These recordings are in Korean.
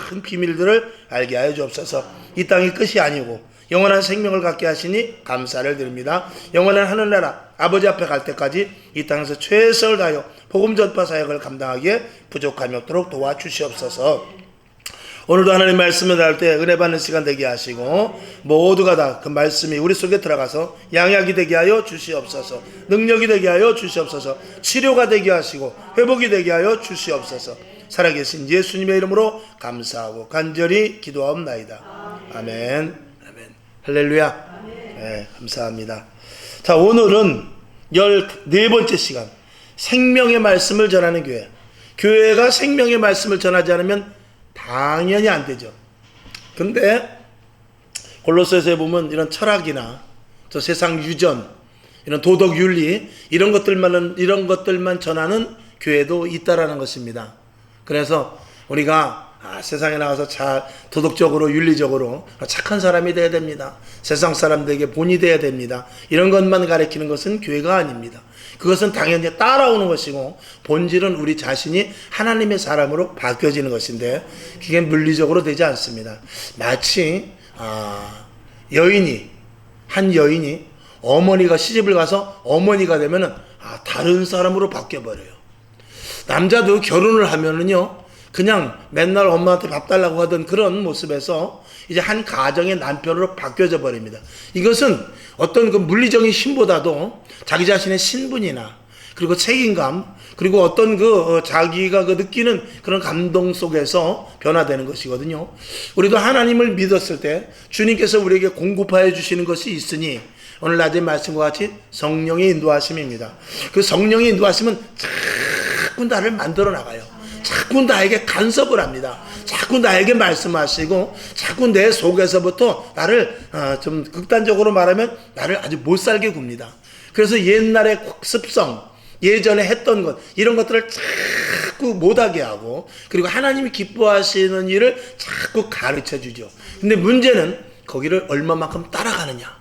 큰 비밀들을 알게 하여 주옵소서. 이 땅이 끝이 아니고 영원한 생명을 갖게 하시니 감사를 드립니다. 영원한 하늘나라 아버지 앞에 갈 때까지 이 땅에서 최선을 다하여 복음 전파 사역을 감당하기에 부족함이 없도록 도와주시옵소서. 오늘도 하나님 말씀을 할 때 은혜 받는 시간 되게 하시고 모두가 다 그 말씀이 우리 속에 들어가서 양약이 되게 하여 주시옵소서. 능력이 되게 하여 주시옵소서. 치료가 되게 하시고 회복이 되게 하여 주시옵소서. 살아계신 예수님의 이름으로 감사하고 간절히 기도하옵나이다. 아멘. 아멘. 할렐루야. 네, 감사합니다. 자, 오늘은 14번째 시간, 생명의 말씀을 전하는 교회. 교회가 생명의 말씀을 전하지 않으면 당연히 안 되죠. 근데 골로새서에 보면 이런 철학이나 저 세상 유전, 이런 도덕 윤리 이런 것들만 전하는 교회도 있다라는 것입니다. 그래서 우리가 세상에 나가서 잘 도덕적으로 윤리적으로 착한 사람이 돼야 됩니다. 세상 사람들에게 본이 돼야 됩니다. 이런 것만 가르치는 것은 교회가 아닙니다. 그것은 당연히 따라오는 것이고 본질은 우리 자신이 하나님의 사람으로 바뀌어지는 것인데 그게 물리적으로 되지 않습니다. 마치 한 여인이 어머니가 시집을 가서 어머니가 되면은 다른 사람으로 바뀌어버려요. 남자도 결혼을 하면은요 그냥 맨날 엄마한테 밥 달라고 하던 그런 모습에서 이제 한 가정의 남편으로 바뀌어져 버립니다. 이것은 어떤 그 물리적인 힘보다도 자기 자신의 신분이나 그리고 책임감 그리고 어떤 자기가 느끼는 그런 감동 속에서 변화되는 것이거든요. 우리도 하나님을 믿었을 때 주님께서 우리에게 공급하여 주시는 것이 있으니 오늘 낮의 말씀과 같이 성령의 인도하심입니다. 그 성령의 인도하심은 자꾸 나를 만들어 나가요. 자꾸 나에게 간섭을 합니다. 자꾸 나에게 말씀하시고 자꾸 내 속에서부터 나를 좀 극단적으로 말하면 나를 아주 못살게 굽니다. 그래서 옛날의 습성, 예전에 했던 것 이런 것들을 자꾸 못하게 하고 그리고 하나님이 기뻐하시는 일을 자꾸 가르쳐주죠. 근데 문제는 거기를 얼마만큼 따라가느냐,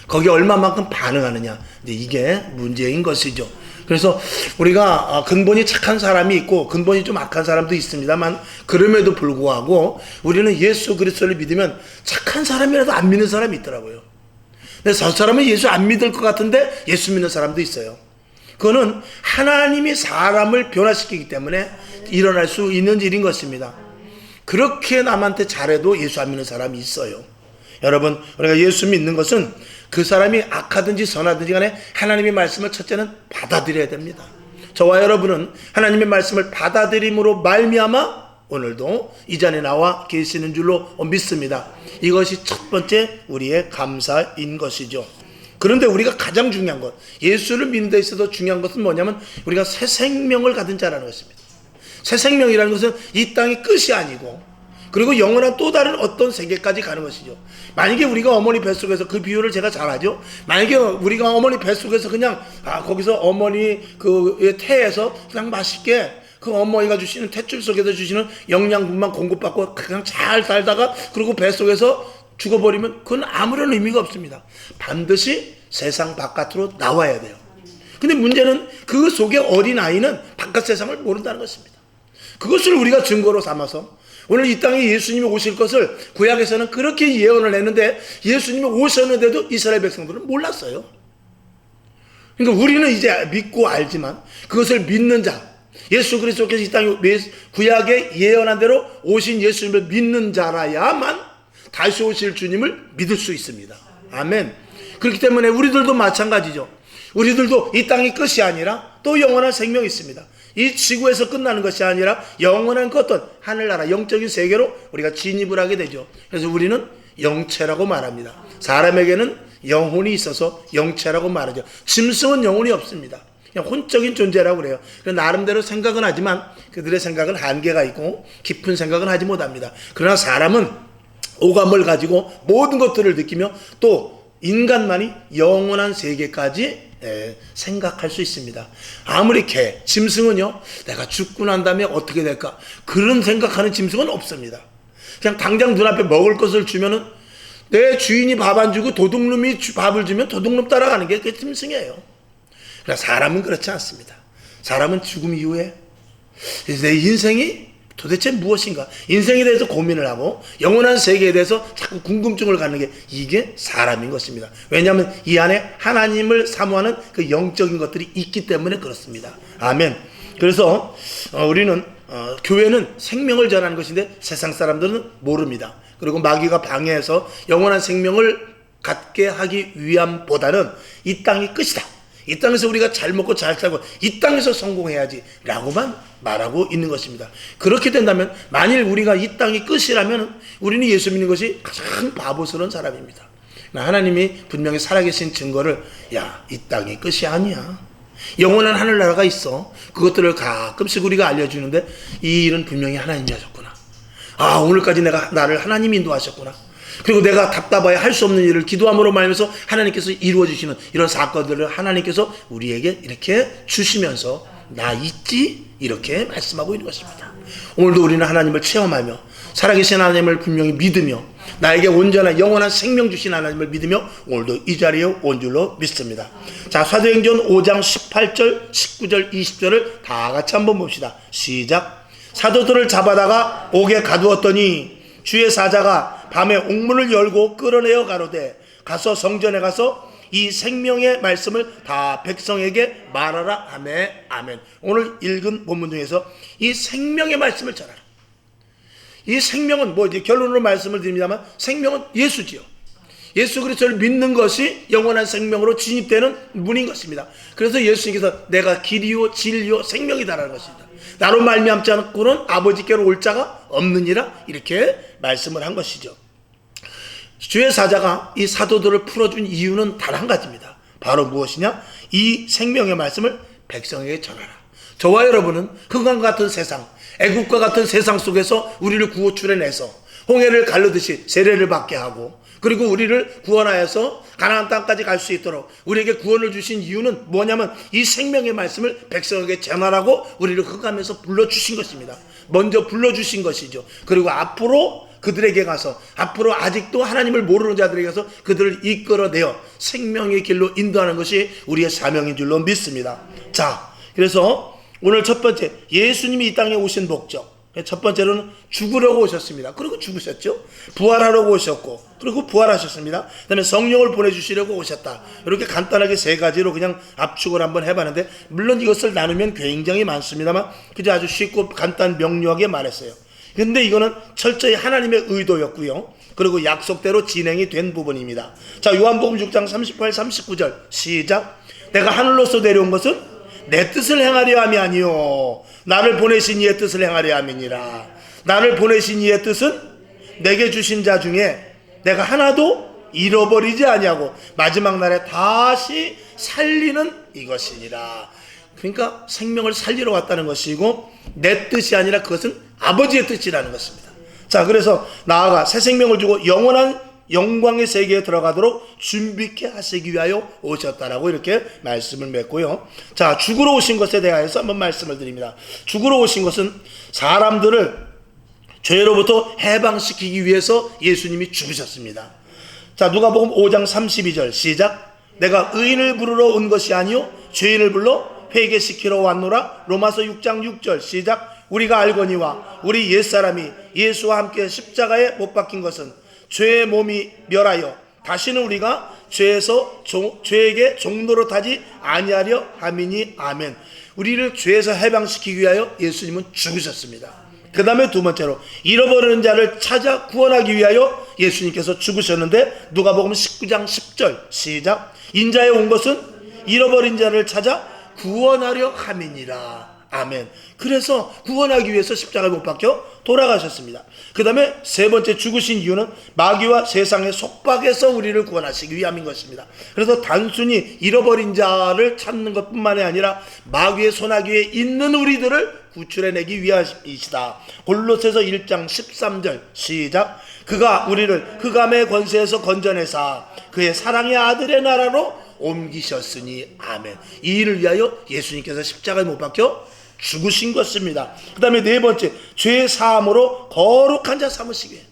거기에 얼마만큼 반응하느냐, 이게 문제인 것이죠. 그래서 우리가 근본이 착한 사람이 있고 근본이 좀 악한 사람도 있습니다만 그럼에도 불구하고 우리는 예수 그리스도를 믿으면 착한 사람이라도 안 믿는 사람이 있더라고요. 근데 저 사람은 예수 안 믿을 것 같은데 예수 믿는 사람도 있어요. 그거는 하나님이 사람을 변화시키기 때문에 일어날 수 있는 일인 것입니다. 그렇게 남한테 잘해도 예수 안 믿는 사람이 있어요. 여러분, 우리가 예수 믿는 것은 그 사람이 악하든지 선하든지 간에 하나님의 말씀을 첫째는 받아들여야 됩니다. 저와 여러분은 하나님의 말씀을 받아들임으로 말미암아 오늘도 이 자리에 나와 계시는 줄로 믿습니다. 이것이 첫 번째 우리의 감사인 것이죠. 그런데 우리가 가장 중요한 것, 예수를 믿는 데 있어서 중요한 것은 뭐냐면 우리가 새 생명을 가진 자라는 것입니다. 새 생명이라는 것은 이 땅이 끝이 아니고 그리고 영원한 또 다른 어떤 세계까지 가는 것이죠. 만약에 우리가 어머니 뱃속에서, 그 비유를 제가 잘 하죠. 만약에 우리가 어머니 뱃속에서 그냥 거기서 어머니 그 태에서 그냥 맛있게 그 어머니가 주시는 탯줄 속에서 주시는 영양분만 공급받고 그냥 잘 살다가 그리고 뱃속에서 죽어버리면 그건 아무런 의미가 없습니다. 반드시 세상 바깥으로 나와야 돼요. 근데 문제는 그 속에 어린아이는 바깥 세상을 모른다는 것입니다. 그것을 우리가 증거로 삼아서 오늘 이 땅에 예수님이 오실 것을 구약에서는 그렇게 예언을 했는데 예수님이 오셨는데도 이스라엘 백성들은 몰랐어요. 그러니까 우리는 이제 믿고 알지만 그것을 믿는 자, 예수 그리스도께서 이 땅에 구약에 예언한 대로 오신 예수님을 믿는 자라야만 다시 오실 주님을 믿을 수 있습니다. 아멘. 그렇기 때문에 우리들도 마찬가지죠. 우리들도 이 땅이 끝이 아니라 또 영원한 생명이 있습니다. 이 지구에서 끝나는 것이 아니라 영원한 그 어떤 하늘나라 영적인 세계로 우리가 진입을 하게 되죠. 그래서 우리는 영체라고 말합니다. 사람에게는 영혼이 있어서 영체라고 말하죠. 짐승은 영혼이 없습니다. 그냥 혼적인 존재라고 그래요. 나름대로 생각은 하지만 그들의 생각은 한계가 있고 깊은 생각은 하지 못합니다. 그러나 사람은 오감을 가지고 모든 것들을 느끼며 또 인간만이 영원한 세계까지 생각할 수 있습니다. 아무리 짐승은요, 내가 죽고 난 다음에 어떻게 될까? 그런 생각하는 짐승은 없습니다. 그냥 당장 눈앞에 먹을 것을 주면은 내 주인이 밥 안 주고 도둑놈이 밥을 주면 도둑놈 따라가는 게 그 짐승이에요. 그러나 사람은 그렇지 않습니다. 사람은 죽음 이후에 내 인생이 도대체 무엇인가? 인생에 대해서 고민을 하고 영원한 세계에 대해서 자꾸 궁금증을 갖는 게 이게 사람인 것입니다. 왜냐하면 이 안에 하나님을 사모하는 그 영적인 것들이 있기 때문에 그렇습니다. 아멘. 그래서 우리는 교회는 생명을 전하는 것인데 세상 사람들은 모릅니다. 그리고 마귀가 방해해서 영원한 생명을 갖게 하기 위함보다는 이 땅이 끝이다. 이 땅에서 우리가 잘 먹고 잘 살고 이 땅에서 성공해야지 라고만 말하고 있는 것입니다. 그렇게 된다면 만일 우리가 이 땅이 끝이라면 우리는 예수 믿는 것이 가장 바보스러운 사람입니다. 하나님이 분명히 살아계신 증거를 이 땅이 끝이 아니야. 영원한 하늘나라가 있어. 그것들을 가끔씩 우리가 알려주는데 이 일은 분명히 하나님이 하셨구나. 오늘까지 나를 하나님이 인도하셨구나. 그리고 내가 답답하여 할 수 없는 일을 기도함으로 말하면서 하나님께서 이루어 주시는 이런 사건들을 하나님께서 우리에게 이렇게 주시면서 나 있지? 이렇게 말씀하고 있는 것입니다. 오늘도 우리는 하나님을 체험하며 살아계신 하나님을 분명히 믿으며 나에게 온전한 영원한 생명 주신 하나님을 믿으며 오늘도 이 자리에 온 줄로 믿습니다. 자, 사도행전 5장 18절, 19절, 20절을 다 같이 한번 봅시다. 시작. 사도들을 잡아다가 옥에 가두었더니 주의 사자가 밤에 옥문을 열고 끌어내어 가로되 가서 성전에 가서 이 생명의 말씀을 다 백성에게 말하라 하매. 아멘. 오늘 읽은 본문 중에서 이 생명의 말씀을 전하라. 이 생명은 이제 결론으로 말씀을 드립니다만 생명은 예수지요. 예수 그리스도를 믿는 것이 영원한 생명으로 진입되는 문인 것입니다. 그래서 예수님께서 내가 길이요 진리요 생명이다라는 것입니다. 나로 말미암지 않고는 아버지께로 올 자가 없느니라 이렇게 말씀을 한 것이죠. 주의 사자가 이 사도들을 풀어준 이유는 단 한 가지입니다. 바로 무엇이냐? 이 생명의 말씀을 백성에게 전하라. 저와 여러분은 흑암 같은 세상, 애국과 같은 세상 속에서 우리를 구호 출해내서 홍해를 가르듯이 세례를 받게 하고 그리고 우리를 구원하여서 가나안 땅까지 갈 수 있도록 우리에게 구원을 주신 이유는 뭐냐면 이 생명의 말씀을 백성에게 전하라고 우리를 흑암에서 불러주신 것입니다. 먼저 불러주신 것이죠. 그리고 앞으로 그들에게 가서 앞으로 아직도 하나님을 모르는 자들에게 가서 그들을 이끌어내어 생명의 길로 인도하는 것이 우리의 사명인 줄로 믿습니다. 자, 그래서 오늘 첫 번째 예수님이 이 땅에 오신 목적, 첫 번째로는 죽으려고 오셨습니다. 그리고 죽으셨죠. 부활하려고 오셨고 그리고 부활하셨습니다. 그 다음에 성령을 보내주시려고 오셨다. 이렇게 간단하게 세 가지로 그냥 압축을 한번 해봤는데 물론 이것을 나누면 굉장히 많습니다만 그저 아주 쉽고 간단 명료하게 말했어요. 근데 이거는 철저히 하나님의 의도였고요. 그리고 약속대로 진행이 된 부분입니다. 자, 요한복음 6장 38, 39절 시작. 내가 하늘로서 내려온 것은 내 뜻을 행하려 함이 아니요 나를 보내신 이의 뜻을 행하려 함이니라. 나를 보내신 이의 뜻은 내게 주신 자 중에 내가 하나도 잃어버리지 아니하고 마지막 날에 다시 살리는 이것이니라. 그러니까 생명을 살리러 왔다는 것이고 내 뜻이 아니라 그것은 아버지의 뜻이라는 것입니다. 자, 그래서 나아가 새 생명을 주고 영원한 영광의 세계에 들어가도록 준비케 하시기 위하여 오셨다라고 이렇게 말씀을 맺고요. 자, 죽으러 오신 것에 대하여서 한번 말씀을 드립니다. 죽으러 오신 것은 사람들을 죄로부터 해방시키기 위해서 예수님이 죽으셨습니다. 자, 누가복음 5장 32절 시작. 내가 의인을 부르러 온 것이 아니요 죄인을 불러 회개시키러 왔노라. 로마서 6장 6절 시작. 우리가 알거니와 우리 옛사람이 예수와 함께 십자가에 못 박힌 것은 죄의 몸이 멸하여 다시는 우리가 죄에게 종노릇 하지 아니하려 함이니. 아멘. 우리를 죄에서 해방시키기 위하여 예수님은 죽으셨습니다. 그 다음에 두 번째로 잃어버리는 자를 찾아 구원하기 위하여 예수님께서 죽으셨는데 누가복음 19장 10절 시작. 인자에 온 것은 잃어버린 자를 찾아 구원하려 함이니라. 아멘. 그래서 구원하기 위해서 십자가에 못 박혀 돌아가셨습니다. 그 다음에 세 번째 죽으신 이유는 마귀와 세상의 속박에서 우리를 구원하시기 위함인 것입니다. 그래서 단순히 잃어버린 자를 찾는 것뿐만이 아니라 마귀의 손아귀에 있는 우리들을 구출해내기 위함이시다. 골로새서 1장 13절 시작. 그가 우리를 흑암의 권세에서 건져내사 그의 사랑의 아들의 나라로 옮기셨으니. 아멘. 이 일을 위하여 예수님께서 십자가에 못 박혀 죽으신 것입니다. 그 다음에 네 번째, 죄의 사함으로 거룩한 자 삼으시기 위해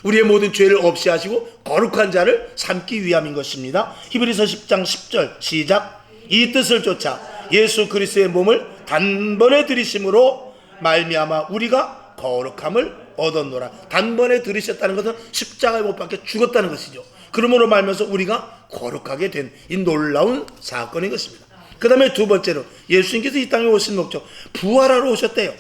우리의 모든 죄를 없이 하시고 거룩한 자를 삼기 위함인 것입니다. 히브리서 10장 10절 시작. 이 뜻을 쫓아 예수 그리스도의 몸을 단번에 들이심으로 말미암아 우리가 거룩함을 얻었노라. 단번에 들으셨다는 것은 십자가에 못 박혀 죽었다는 것이죠. 그러므로 말면서 우리가 거룩하게 된 이 놀라운 사건인 것입니다. 그 다음에 두 번째로 예수님께서 이 땅에 오신 목적, 부활하러 오셨대요.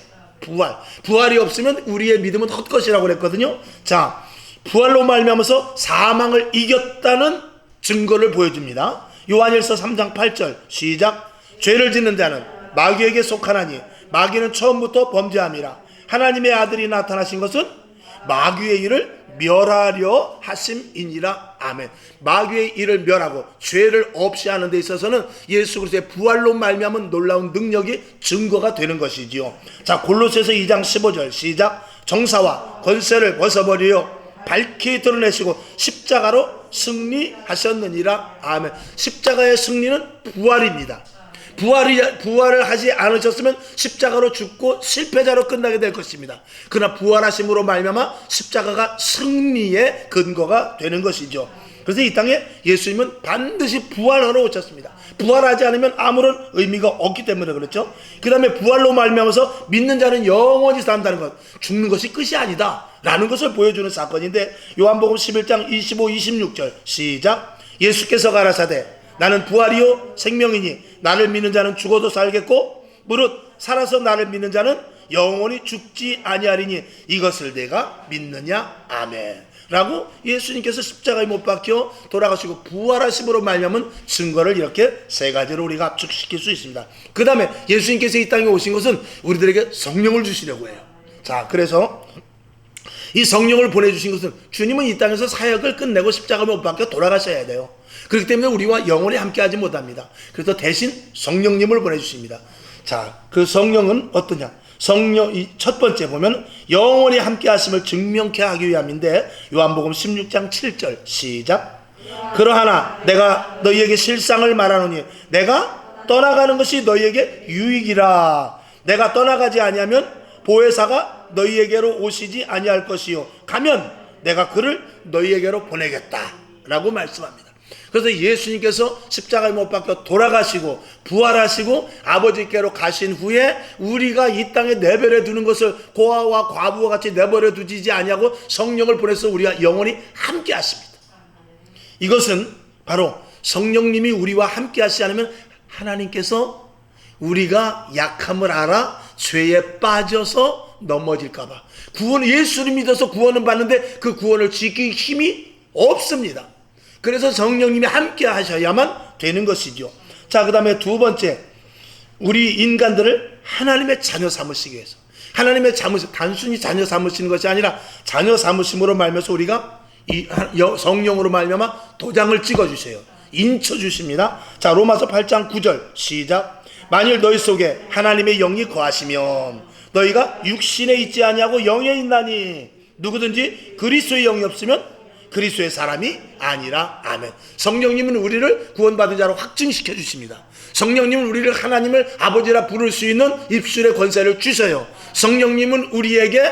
부활이 없으면 우리의 믿음은 헛것이라고 그랬거든요. 자, 부활로 말미암아서 사망을 이겼다는 증거를 보여줍니다. 요한일서 3장 8절 시작. 죄를 짓는 자는 마귀에게 속하나니 마귀는 처음부터 범죄함이라. 하나님의 아들이 나타나신 것은 마귀의 일을 멸하려 하심이니라. 아멘. 마귀의 일을 멸하고 죄를 없이 하는 데 있어서는 예수 그리스도의 부활로 말미암은 놀라운 능력이 증거가 되는 것이지요. 자, 골로새서 2장 15절 시작. 정사와 권세를 벗어버리려 밝히 드러내시고 십자가로 승리하셨느니라. 아멘. 십자가의 승리는 부활입니다. 부활을 하지 않으셨으면 십자가로 죽고 실패자로 끝나게 될 것입니다. 그러나 부활하심으로 말미암아 십자가가 승리의 근거가 되는 것이죠. 그래서 이 땅에 예수님은 반드시 부활하러 오셨습니다. 부활하지 않으면 아무런 의미가 없기 때문에 그렇죠. 그 다음에 부활로 말미암아서 믿는 자는 영원히 산다는 것, 죽는 것이 끝이 아니다 라는 것을 보여주는 사건인데, 요한복음 11장 25, 26절 시작. 예수께서 가라사대 나는 부활이요 생명이니 나를 믿는 자는 죽어도 살겠고 무릇 살아서 나를 믿는 자는 영원히 죽지 아니하리니 이것을 내가 믿느냐. 아멘 라고 예수님께서 십자가에 못 박혀 돌아가시고 부활하심으로 말미암은 증거를 이렇게 세 가지로 우리가 압축시킬 수 있습니다. 그 다음에 예수님께서 이 땅에 오신 것은 우리들에게 성령을 주시려고 해요. 자, 그래서 이 성령을 보내주신 것은 주님은 이 땅에서 사역을 끝내고 십자가에 못 박혀 돌아가셔야 돼요. 그렇기 때문에 우리와 영원히 함께하지 못합니다. 그래서 대신 성령님을 보내주십니다. 자, 그 성령은 어떠냐? 성령, 첫 번째 보면 영원히 함께하심을 증명케 하기 위함인데, 요한복음 16장 7절 시작. 그러하나 내가 너희에게 실상을 말하노니 내가 떠나가는 것이 너희에게 유익이라. 내가 떠나가지 아니하면 보혜사가 너희에게로 오시지 아니할 것이요 가면 내가 그를 너희에게로 보내겠다 라고 말씀합니다. 그래서 예수님께서 십자가에 못 박혀 돌아가시고 부활하시고 아버지께로 가신 후에 우리가 이 땅에 내버려 두는 것을 고아와 과부와 같이 내버려 두지 아니하고 성령을 보내서 우리와 영원히 함께 하십니다. 이것은 바로 성령님이 우리와 함께 하시지 않으면 하나님께서 우리가 약함을 알아 죄에 빠져서 넘어질까봐, 예수를 믿어서 구원은 받는데 그 구원을 지킬 힘이 없습니다. 그래서 성령님이 함께 하셔야만 되는 것이죠. 자, 그 다음에 두 번째, 우리 인간들을 하나님의 자녀 삼으시기 위해서, 하나님의 단순히 자녀 삼으시는 것이 아니라 자녀 삼으심으로 말면서 우리가 이 성령으로 말미암아 도장을 찍어주세요. 인쳐주십니다. 자, 로마서 8장 9절 시작. 만일 너희 속에 하나님의 영이 거하시면 너희가 육신에 있지 아니하고 영에 있나니 누구든지 그리스도의 영이 없으면 그리스도의 사람이 아니라. 아멘. 성령님은 우리를 구원받은 자로 확증시켜 주십니다. 성령님은 우리를 하나님을 아버지라 부를 수 있는 입술의 권세를 주셔요. 성령님은 우리에게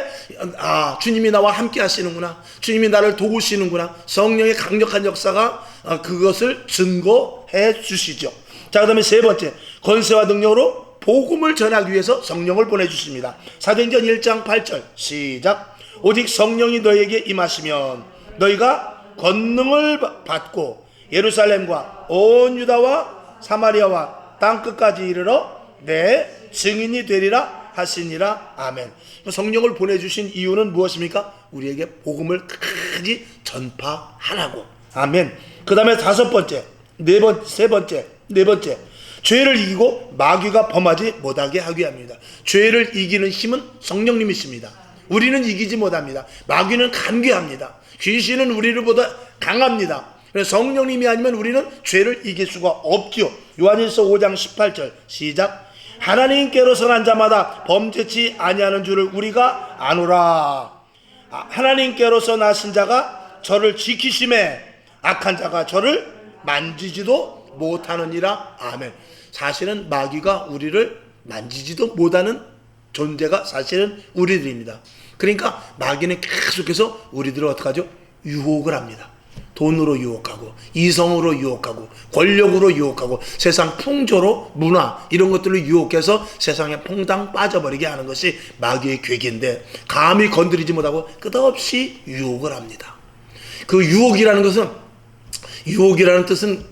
주님이 나와 함께 하시는구나, 주님이 나를 도우시는구나, 성령의 강력한 역사가 그것을 증거해 주시죠. 자, 그 다음에 세 번째, 권세와 능력으로 복음을 전하기 위해서 성령을 보내주십니다. 사도행전 1장 8절 시작. 오직 성령이 너희에게 임하시면 너희가 권능을 받고 예루살렘과 온 유다와 사마리아와 땅끝까지 이르러 내 증인이 되리라 하시니라. 아멘. 성령을 보내주신 이유는 무엇입니까? 우리에게 복음을 끝까지 전파하라고. 아멘. 그 다음에 세 번째, 죄를 이기고 마귀가 범하지 못하게 하기 위함입니다. 죄를 이기는 힘은 성령님이십니다. 우리는 이기지 못합니다. 마귀는 간귀합니다. 귀신은 우리보다 강합니다. 그래서 성령님이 아니면 우리는 죄를 이길 수가 없죠. 요한일서 5장 18절 시작. 하나님께로서 난 자마다 범죄치 아니하는 줄을 우리가 아노라. 하나님께로서 나신 자가 저를 지키심에 악한 자가 저를 만지지도 못하느니라. 아멘. 사실은 마귀가 우리를 만지지도 못하는 존재가 사실은 우리들입니다. 그러니까 마귀는 계속해서 우리들을 어떻게 하죠? 유혹을 합니다. 돈으로 유혹하고, 이성으로 유혹하고, 권력으로 유혹하고, 세상 풍조로, 문화 이런 것들로 유혹해서 세상에 퐁당 빠져버리게 하는 것이 마귀의 괴기인데, 감히 건드리지 못하고 끝없이 유혹을 합니다. 그 유혹이라는 뜻은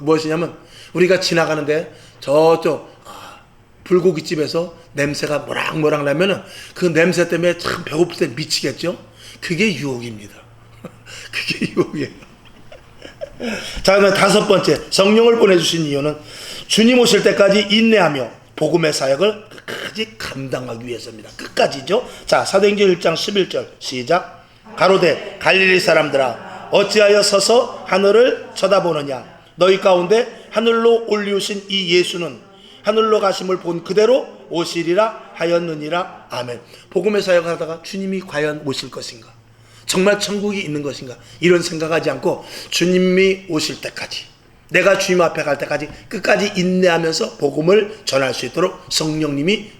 무엇이냐면, 우리가 지나가는데 저쪽 불고기집에서 냄새가 모락모락 나면은 그 냄새 때문에 참 배고플 때 미치겠죠. 그게 유혹입니다. 그게 유혹이에요. 자, 그다음 5번째, 성령을 보내주신 이유는 주님 오실 때까지 인내하며 복음의 사역을 끝까지 감당하기 위해서입니다. 끝까지죠. 자, 사도행전 1장 11절 시작. 가로되 갈릴리 사람들아, 어찌하여 서서 하늘을 쳐다보느냐. 너희 가운데 하늘로 올리우신 이 예수는 하늘로 가심을 본 그대로 오시리라 하였느니라. 아멘. 복음의 사역을 하다가 주님이 과연 오실 것인가, 정말 천국이 있는 것인가, 이런 생각하지 않고 주님이 오실 때까지, 내가 주님 앞에 갈 때까지 끝까지 인내하면서 복음을 전할 수 있도록 성령님이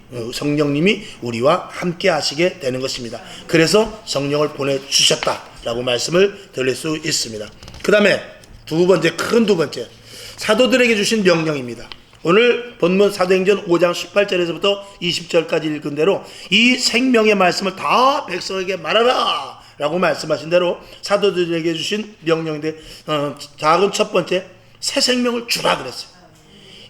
우리와 함께 하시게 되는 것입니다. 그래서 성령을 보내주셨다라고 말씀을 드릴 수 있습니다. 그 다음에 큰 두 번째, 사도들에게 주신 명령입니다. 오늘 본문 사도행전 5장 18절에서부터 20절까지 읽은 대로 이 생명의 말씀을 다 백성에게 말하라 라고 말씀하신 대로 사도들에게 주신 명령인데, 작은 첫 번째, 새 생명을 주라 그랬어요.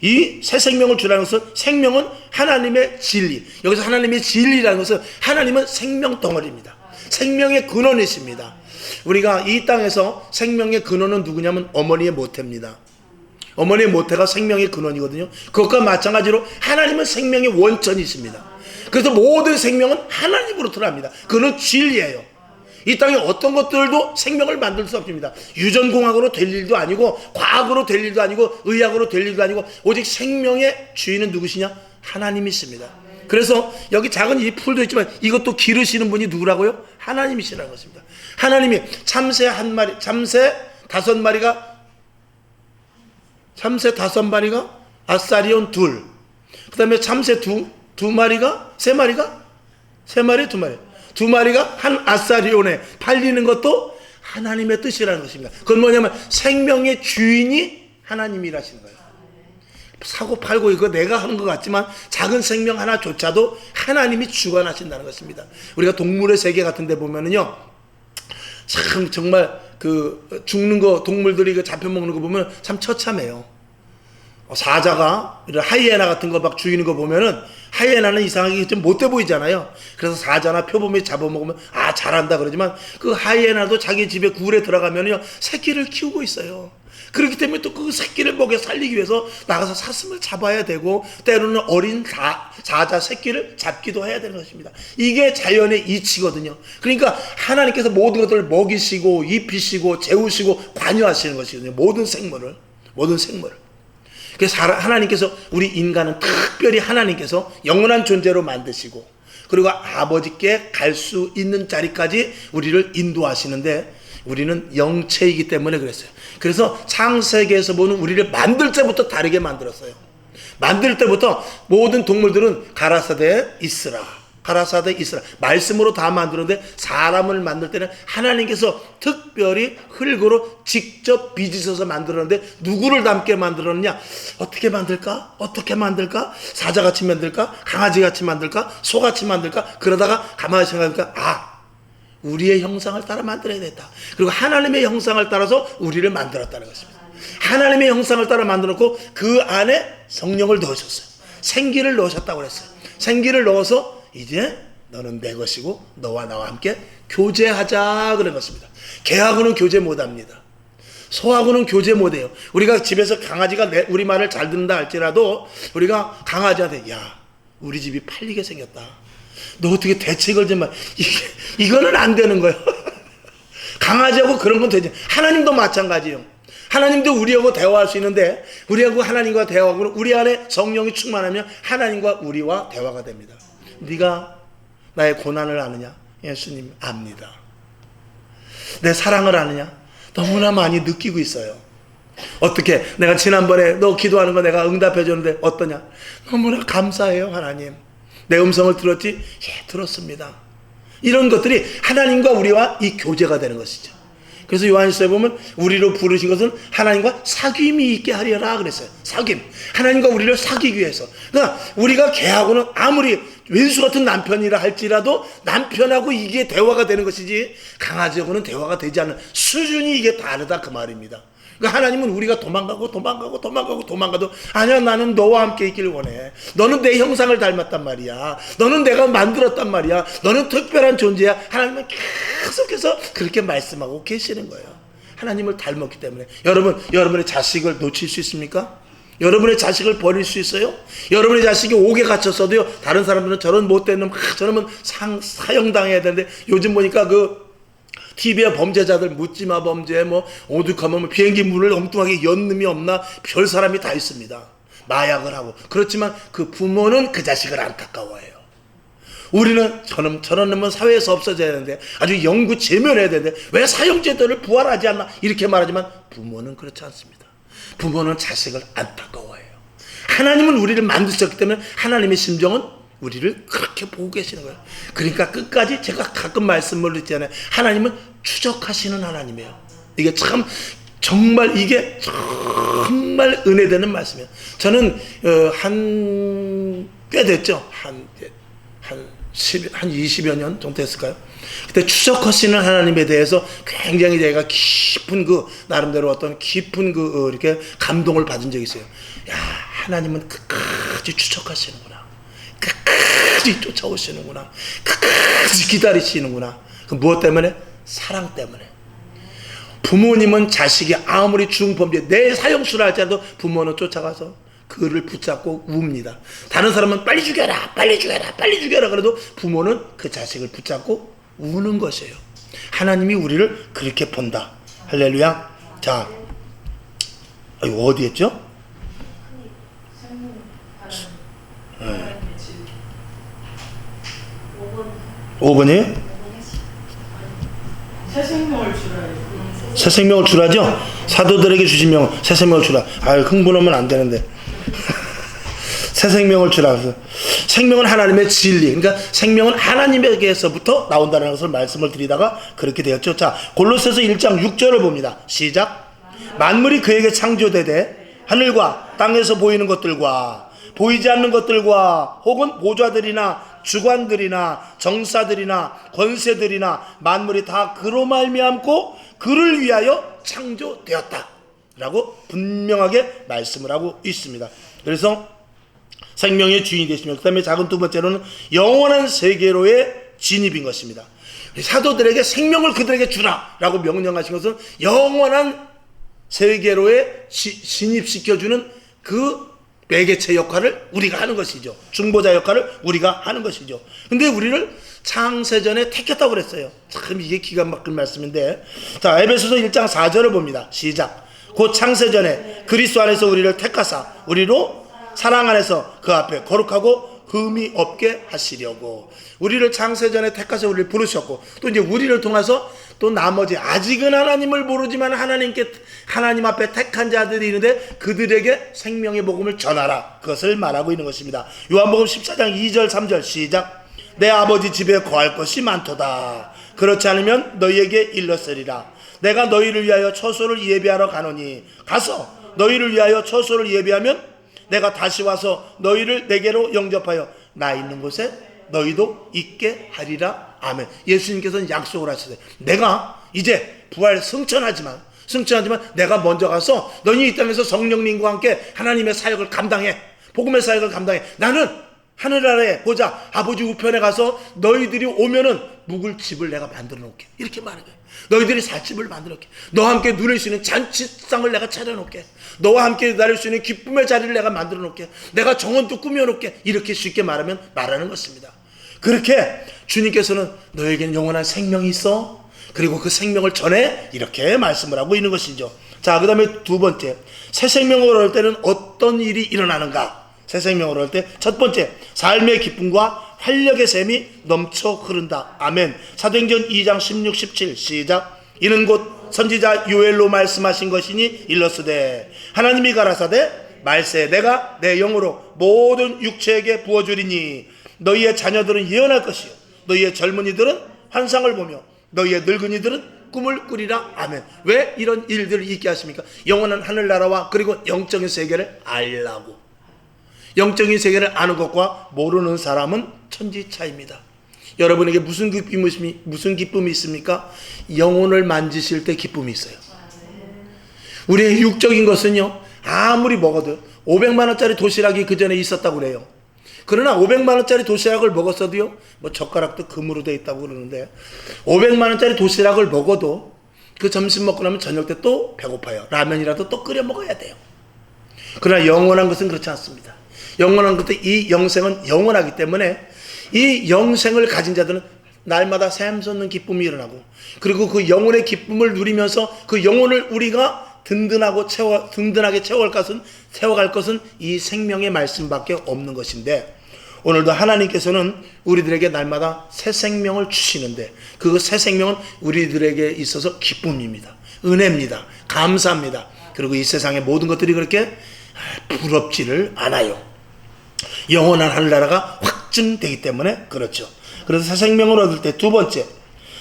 이 새 생명을 주라는 것은, 생명은 하나님의 진리, 여기서 하나님의 진리라는 것은 하나님은 생명 덩어리입니다. 생명의 근원이십니다. 우리가 이 땅에서 생명의 근원은 누구냐면 어머니의 모태입니다. 어머니의 모태가 생명의 근원이거든요. 그것과 마찬가지로 하나님은 생명의 원천이십니다. 그래서 모든 생명은 하나님으로부터 납니다. 그는 진리예요. 이 땅에 어떤 것들도 생명을 만들 수 없습니다. 유전공학으로 될 일도 아니고, 과학으로 될 일도 아니고, 의학으로 될 일도 아니고, 오직 생명의 주인은 누구시냐? 하나님이십니다. 그래서 여기 작은 이 풀도 있지만 이것도 기르시는 분이 누구라고요? 하나님이시라는 것입니다. 하나님이 참새 5마리가 아사리온 2, 그 다음에 참새 두 마리가 한 아사리온에 팔리는 것도 하나님의 뜻이라는 것입니다. 그건 뭐냐면 생명의 주인이 하나님이라시는 거예요. 사고 팔고 이거 내가 하는 것 같지만 작은 생명 하나조차도 하나님이 주관하신다는 것입니다. 우리가 동물의 세계 같은 데 보면은요, 참 정말 죽는 거, 동물들이 잡혀먹는 거 보면 참 처참해요. 사자가 하이에나 같은 거 막 죽이는 거 보면은, 하이에나는 이상하게 좀 못돼 보이잖아요. 그래서 사자나 표범이 잡아먹으면 잘한다 그러지만, 그 하이에나도 자기 집에 굴에 들어가면요 새끼를 키우고 있어요. 그렇기 때문에 또 그 새끼를 먹여 살리기 위해서 나가서 사슴을 잡아야 되고, 때로는 어린 사자 새끼를 잡기도 해야 되는 것입니다. 이게 자연의 이치거든요. 그러니까 하나님께서 모든 것들을 먹이시고 입히시고 재우시고 관여하시는 것이거든요. 모든 생물을. 그래서 하나님께서 우리 인간은 특별히 하나님께서 영원한 존재로 만드시고, 그리고 아버지께 갈 수 있는 자리까지 우리를 인도하시는데, 우리는 영체이기 때문에 그랬어요. 그래서 창세기에서 보는 우리를 만들 때부터 다르게 만들었어요. 만들 때부터 모든 동물들은 가라사대 있으라 말씀으로 다 만들었는데, 사람을 만들 때는 하나님께서 특별히 흙으로 직접 빚으셔서 만들었는데, 누구를 닮게 만들었느냐? 어떻게 만들까? 사자같이 만들까? 강아지같이 만들까? 소같이 만들까? 그러다가 가만히 생각하니까 우리의 형상을 따라 만들어야 된다. 그리고 하나님의 형상을 따라서 우리를 만들었다는 것입니다. 하나님의 형상을 따라 만들었고, 그 안에 성령을 넣으셨어요. 생기를 넣으셨다고 그랬어요. 생기를 넣어서 이제 너는 내 것이고 너와 나와 함께 교제하자 그런 것입니다. 개하고는 교제 못합니다. 소하고는 교제 못해요. 우리가 집에서 강아지가 우리 말을 잘 듣는다 할지라도, 우리가 강아지한테 우리 집이 팔리게 생겼다, 너 어떻게 대책을 좀 이거는 안 되는 거예요. 강아지하고 그런 건 되지. 하나님도 마찬가지예요. 하나님도 우리하고 대화할 수 있는데, 우리하고 하나님과 대화하고 우리 안에 성령이 충만하면 하나님과 우리와 대화가 됩니다. 네가 나의 고난을 아느냐? 예수님 압니다. 내 사랑을 아느냐? 너무나 많이 느끼고 있어요. 어떻게? 내가 지난번에 너 기도하는 거 내가 응답해 줬는데 어떠냐? 너무나 감사해요. 하나님, 내 음성을 들었지? 예, 들었습니다. 이런 것들이 하나님과 우리와 이 교제가 되는 것이죠. 그래서 요한일서에 보면 우리로 부르신 것은 하나님과 사귐이 있게 하리라 그랬어요. 사귐. 하나님과 우리를 사귀기 위해서. 그러니까 우리가 걔하고는 아무리 왼수 같은 남편이라 할지라도 남편하고 이게 대화가 되는 것이지 강아지하고는 대화가 되지 않는 수준이 이게 다르다 그 말입니다. 그러니까 하나님은 우리가 도망가도 아니야, 나는 너와 함께 있기를 원해. 너는 내 형상을 닮았단 말이야. 너는 내가 만들었단 말이야. 너는 특별한 존재야. 하나님은 계속해서 그렇게 말씀하고 계시는 거예요. 하나님을 닮았기 때문에. 여러분의 자식을 놓칠 수 있습니까? 여러분의 자식을 버릴 수 있어요? 여러분의 자식이 옥에 갇혔어도요, 다른 사람들은 저런 못된 놈, 저러면 사형당해야 되는데, 요즘 보니까 TV에 범죄자들, 묻지마 범죄, 오죽하면 비행기 문을 엉뚱하게 연 놈이 없나, 별 사람이 다 있습니다. 마약을 하고. 그렇지만 그 부모는 그 자식을 안타까워해요. 우리는 저런 놈은 사회에서 없어져야 되는데, 아주 영구 제멸해야 되는데, 왜 사형제도를 부활하지 않나, 이렇게 말하지만 부모는 그렇지 않습니다. 부모는 자식을 안타까워해요. 하나님은 우리를 만드셨기 때문에 하나님의 심정은 우리를 그렇게 보고 계시는 거예요. 그러니까 끝까지 제가 가끔 말씀을 드리잖아요. 하나님은 추적하시는 하나님이에요. 이게 이게 정말 은혜되는 말씀이에요. 저는 꽤 됐죠. 한 20여 년 정도 됐을까요? 그때 추적하시는 하나님에 대해서 굉장히 제가 깊은 나름대로 어떤 깊은 이렇게 감동을 받은 적이 있어요. 야, 하나님은 끝까지 추적하시는구나. 끝까지 쫓아오시는구나. 끝까지 기다리시는구나. 그 무엇 때문에? 사랑 때문에. 부모님은 자식이 아무리 중범죄, 내 사형수를 할지라도 부모는 쫓아가서 그를 붙잡고 웁니다. 다른 사람은 빨리 죽여라 그래도 부모는 그 자식을 붙잡고 우는 것이에요. 하나님이 우리를 그렇게 본다. 할렐루야. 자, 어디 했죠? 5번이에요? 새 생명을 주라. 새 생명을 주라죠? 사도들에게 주신 명, 새 생명을 주라. 흥분하면 안 되는데. 새 생명을 주라. 생명은 하나님의 진리. 그러니까 생명은 하나님에게서부터 나온다는 것을 말씀을 드리다가 그렇게 되었죠. 자, 골로새서 1장 6절을 봅니다. 시작. 만물이 그에게 창조되되 하늘과 땅에서 보이는 것들과 보이지 않는 것들과 혹은 보좌들이나 주관들이나 정사들이나 권세들이나 만물이 다 그로 말미암고 그를 위하여 창조되었다 라고 분명하게 말씀을 하고 있습니다. 그래서 생명의 주인이 되시며, 그 다음에 작은 두 번째로는 영원한 세계로의 진입인 것입니다. 사도들에게 생명을 그들에게 주라 라고 명령하신 것은 영원한 세계로에 진입시켜주는 그 매개체 역할을 우리가 하는 것이죠. 중보자 역할을 우리가 하는 것이죠. 근데 우리를 창세전에 택했다고 그랬어요. 참 이게 기가 막힌 말씀인데, 자, 에베소서 1장 4절을 봅니다. 시작. 곧 창세전에 그리스도 안에서 우리를 택하사 우리로 사랑 안에서 그 앞에 거룩하고 흠이 없게 하시려고. 우리를 창세전에 택하사 우리를 부르셨고, 또 이제 우리를 통해서 또 나머지 아직은 하나님을 모르지만 하나님 앞에 택한 자들이 있는데 그들에게 생명의 복음을 전하라, 그것을 말하고 있는 것입니다. 요한복음 14장 2절 3절 시작. 내 아버지 집에 거할 것이 많도다. 그렇지 않으면 너희에게 일렀으리라. 내가 너희를 위하여 처소를 예비하러 가노니 가서 너희를 위하여 처소를 예비하면 내가 다시 와서 너희를 내게로 영접하여 나 있는 곳에 너희도 있게 하리라. 아멘. 예수님께서는 약속을 하시세요. 내가 이제 부활 승천하지만 내가 먼저 가서 너희 이 땅에서 성령님과 함께 하나님의 사역을 감당해, 복음의 사역을 감당해. 나는 하늘 아래 보자 아버지 우편에 가서 너희들이 오면은 묵을 집을 내가 만들어 놓을게, 이렇게 말하는 거예요. 너희들이 살 집을 만들어 놓을게. 너와 함께 누릴 수 있는 잔치상을 내가 차려놓을게. 너와 함께 나를 수 있는 기쁨의 자리를 내가 만들어 놓을게. 내가 정원도 꾸며 놓을게. 이렇게 쉽게 말하면 말하는 것입니다. 그렇게 주님께서는 너에게는 영원한 생명이 있어, 그리고 그 생명을 전해, 이렇게 말씀을 하고 있는 것이죠. 자, 그 다음에 두 번째, 새 생명으로 할 때는 어떤 일이 일어나는가? 새 생명으로 할 때 첫 번째, 삶의 기쁨과 활력의 샘이 넘쳐 흐른다. 아멘. 사도행전 2장 16, 17 시작. 이는 곧 선지자 요엘로 말씀하신 것이니 일러스되 하나님이 가라사대 말세 내가 내 영으로 모든 육체에게 부어주리니 너희의 자녀들은 예언할 것이요 너희의 젊은이들은 환상을 보며 너희의 늙은이들은 꿈을 꾸리라. 아멘. 왜 이런 일들을 있게 하십니까? 영원한 하늘나라와 그리고 영적인 세계를 알라고. 영적인 세계를 아는 것과 모르는 사람은 천지 차이입니다. 여러분에게 무슨 기쁨이 있습니까? 영혼을 만지실 때 기쁨이 있어요. 우리의 육적인 것은요, 아무리 먹어도 500만 원짜리 도시락이 그 전에 있었다고 그래요. 그러나 500만 원짜리 도시락을 먹었어도요, 뭐 젓가락도 금으로 되어 있다고 그러는데 500만 원짜리 도시락을 먹어도 그 점심 먹고 나면 저녁 때 또 배고파요. 라면이라도 또 끓여 먹어야 돼요. 그러나 영원한 것은 그렇지 않습니다. 영원한 것도 이 영생은 영원하기 때문에 이 영생을 가진 자들은 날마다 샘솟는 기쁨이 일어나고, 그리고 그 영혼의 기쁨을 누리면서 그 영혼을 우리가 든든하게 채워갈 것은 이 생명의 말씀밖에 없는 것인데, 오늘도 하나님께서는 우리들에게 날마다 새 생명을 주시는데, 그 새 생명은 우리들에게 있어서 기쁨입니다. 은혜입니다. 감사합니다. 그리고 이 세상의 모든 것들이 그렇게 부럽지를 않아요. 영원한 하늘나라가 확증되기 때문에 그렇죠. 그래서 새 생명을 얻을 때 두 번째,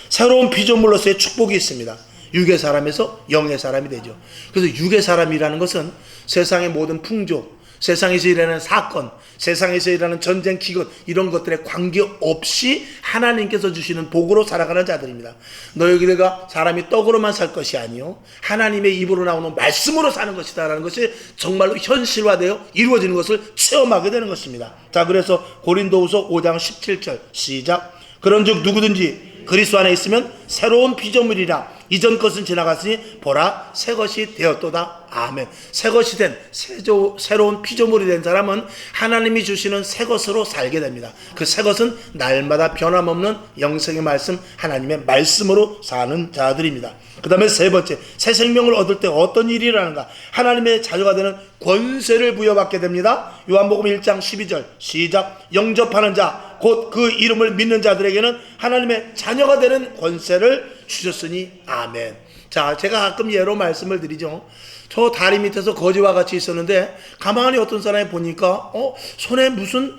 새로운 피조물로서의 축복이 있습니다. 육의 사람에서 영의 사람이 되죠. 그래서 육의 사람이라는 것은 세상의 모든 풍조, 세상에서 일어나는 사건, 세상에서 일어나는 전쟁, 기근, 이런 것들에 관계없이 하나님께서 주시는 복으로 살아가는 자들입니다. 너희가 사람이 떡으로만 살 것이 아니요 하나님의 입으로 나오는 말씀으로 사는 것이다 라는 것이 정말로 현실화되어 이루어지는 것을 체험하게 되는 것입니다. 자, 그래서 고린도후서 5장 17절 시작. 그런즉 누구든지 그리스도 안에 있으면 새로운 피조물이라. 이전 것은 지나갔으니 보라 새 것이 되었도다. 아멘. 새 것이 된 새로운 피조물이 된 사람은 하나님이 주시는 새 것으로 살게 됩니다. 그 새 것은 날마다 변함없는 영생의 말씀, 하나님의 말씀으로 사는 자들입니다. 그 다음에 세 번째, 새 생명을 얻을 때 어떤 일이 일어나는가? 하나님의 자녀가 되는 권세를 부여받게 됩니다. 요한복음 1장 12절 시작. 영접하는 자 곧 그 이름을 믿는 자들에게는 하나님의 자녀가 되는 권세를 주셨으니 아멘. 자, 제가 가끔 예로 말씀을 드리죠. 저 다리 밑에서 거지와 같이 있었는데 가만히 어떤 사람이 보니까 손에 무슨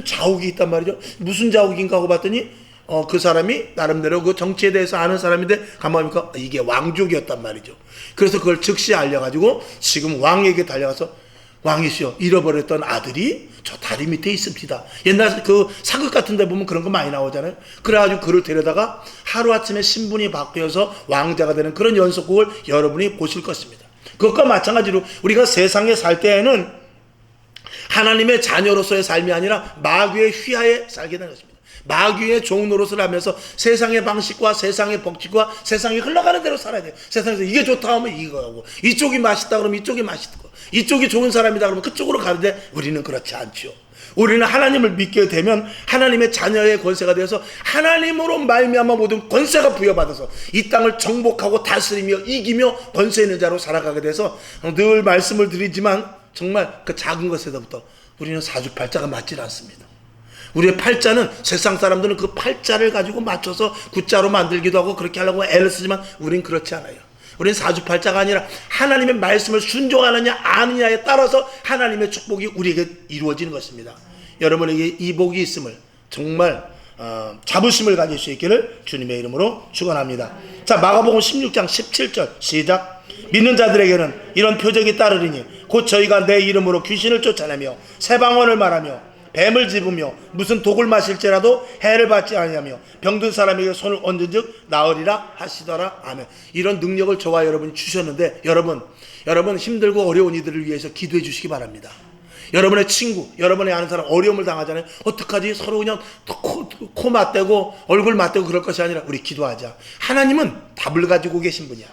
자욱이 있단 말이죠. 무슨 자욱인가 하고 봤더니 그 사람이 나름대로 그 정치에 대해서 아는 사람인데 가만히 보니까 이게 왕족이었단 말이죠. 그래서 그걸 즉시 알려가지고 지금 왕에게 달려가서 왕이시여, 잃어버렸던 아들이 저 다리 밑에 있습니다. 옛날 그 사극 같은 데 보면 그런 거 많이 나오잖아요. 그래가지고 그를 데려다가 하루아침에 신분이 바뀌어서 왕자가 되는 그런 연속극을 여러분이 보실 것입니다. 그것과 마찬가지로 우리가 세상에 살 때에는 하나님의 자녀로서의 삶이 아니라 마귀의 휘하에 살게 되는 것입니다. 마귀의 종 노릇을 하면서 세상의 방식과 세상의 법칙과 세상이 흘러가는 대로 살아야 돼요. 세상에서 이게 좋다 하면 이거하고, 이쪽이 맛있다 그러면 이쪽이 맛있고, 이쪽이 좋은 사람이다 그러면 그쪽으로 가는데 우리는 그렇지 않죠. 우리는 하나님을 믿게 되면 하나님의 자녀의 권세가 되어서 하나님으로 말미암아 모든 권세가 부여받아서 이 땅을 정복하고 다스리며 이기며 권세 있는 자로 살아가게 돼서 늘 말씀을 드리지만 정말 그 작은 것에서부터 우리는 사주팔자가 맞질 않습니다. 우리의 팔자는 세상 사람들은 그 팔자를 가지고 맞춰서 구자로 만들기도 하고 그렇게 하려고 애를 쓰지만 우린 그렇지 않아요. 우리는 사주팔자가 아니라 하나님의 말씀을 순종하느냐 아느냐에 따라서 하나님의 축복이 우리에게 이루어지는 것입니다. 여러분에게 이 복이 있음을 정말 자부심을 가질 수 있기를 주님의 이름으로 축원합니다. 자, 마가복음 16장 17절 시작. 믿는 자들에게는 이런 표적이 따르리니 곧 저희가 내 이름으로 귀신을 쫓아내며 새 방언을 말하며 뱀을 집으며 무슨 독을 마실지라도 해를 받지 아니하며 병든 사람에게 손을 얹은즉 나으리라 하시더라. 아멘. 이런 능력을 저와 여러분이 주셨는데 여러분 힘들고 어려운 이들을 위해서 기도해 주시기 바랍니다. 여러분의 친구, 여러분의 아는 사람 어려움을 당하잖아요. 어떡하지? 서로 그냥 코 맞대고 얼굴 맞대고 그럴 것이 아니라 우리 기도하자. 하나님은 답을 가지고 계신 분이야.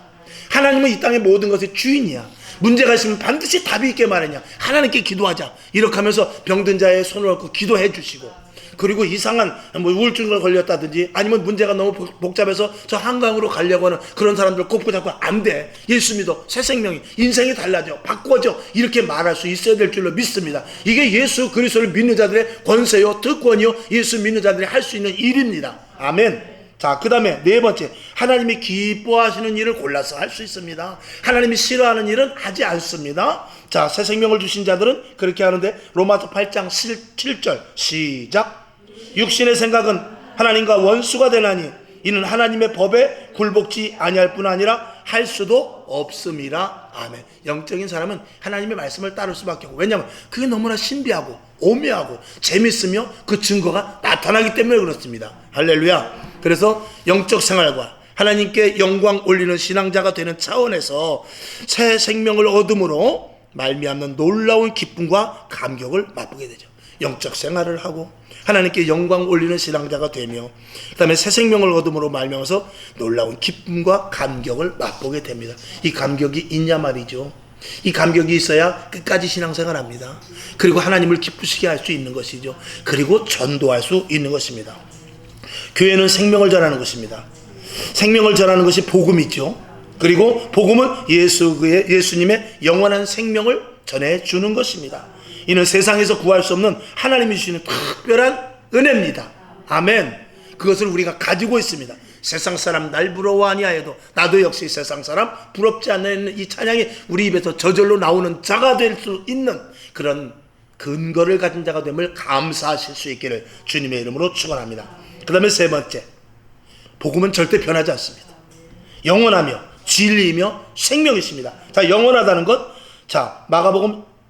하나님은 이 땅의 모든 것의 주인이야. 문제가 있으면 반드시 답이 있게 마련이야. 하나님께 기도하자. 이렇게 하면서 병든 자의 손을 얹고 기도해 주시고, 그리고 이상한 우울증을 걸렸다든지 아니면 문제가 너무 복잡해서 저 한강으로 가려고 하는 그런 사람들 꼭 붙잡고 안 돼. 예수 믿어. 새 생명이 인생이 달라져. 바꿔져. 이렇게 말할 수 있어야 될 줄로 믿습니다. 이게 예수 그리스도를 믿는 자들의 권세요, 특권이요, 예수 믿는 자들이 할 수 있는 일입니다. 아멘. 자, 그 다음에 네 번째, 하나님이 기뻐하시는 일을 골라서 할 수 있습니다. 하나님이 싫어하는 일은 하지 않습니다. 자, 새 생명을 주신 자들은 그렇게 하는데 로마서 8장 7절 시작. 육신의 생각은 하나님과 원수가 되나니 이는 하나님의 법에 굴복지 아니할 뿐 아니라 할 수도 없음이라. 아멘. 영적인 사람은 하나님의 말씀을 따를 수밖에 없고, 왜냐하면 그게 너무나 신비하고 오묘하고 재밌으며 그 증거가 나타나기 때문에 그렇습니다. 할렐루야. 그래서 영적 생활과 하나님께 영광 올리는 신앙자가 되는 차원에서 새 생명을 얻음으로 말미암는 놀라운 기쁨과 감격을 맛보게 되죠. 영적 생활을 하고 하나님께 영광 올리는 신앙자가 되며, 그 다음에 새 생명을 얻음으로 말미암아서 놀라운 기쁨과 감격을 맛보게 됩니다. 이 감격이 있냐 말이죠. 이 감격이 있어야 끝까지 신앙생활 합니다. 그리고 하나님을 기쁘시게 할 수 있는 것이죠. 그리고 전도할 수 있는 것입니다. 교회는 생명을 전하는 것입니다. 생명을 전하는 것이 복음이죠. 그리고 복음은 예수님의 영원한 생명을 전해주는 것입니다. 이는 세상에서 구할 수 없는 하나님이 주시는 특별한 은혜입니다. 아멘. 그것을 우리가 가지고 있습니다. 세상 사람 날 부러워하니 하여도 나도 역시 세상 사람 부럽지 않는 이 찬양이 우리 입에서 저절로 나오는 자가 될 수 있는 그런 근거를 가진 자가 됨을 감사하실 수 있기를 주님의 이름으로 축원합니다. 그 다음에 세 번째, 복음은 절대 변하지 않습니다. 영원하며 진리이며 생명이십니다. 자, 영원하다는 것, 자,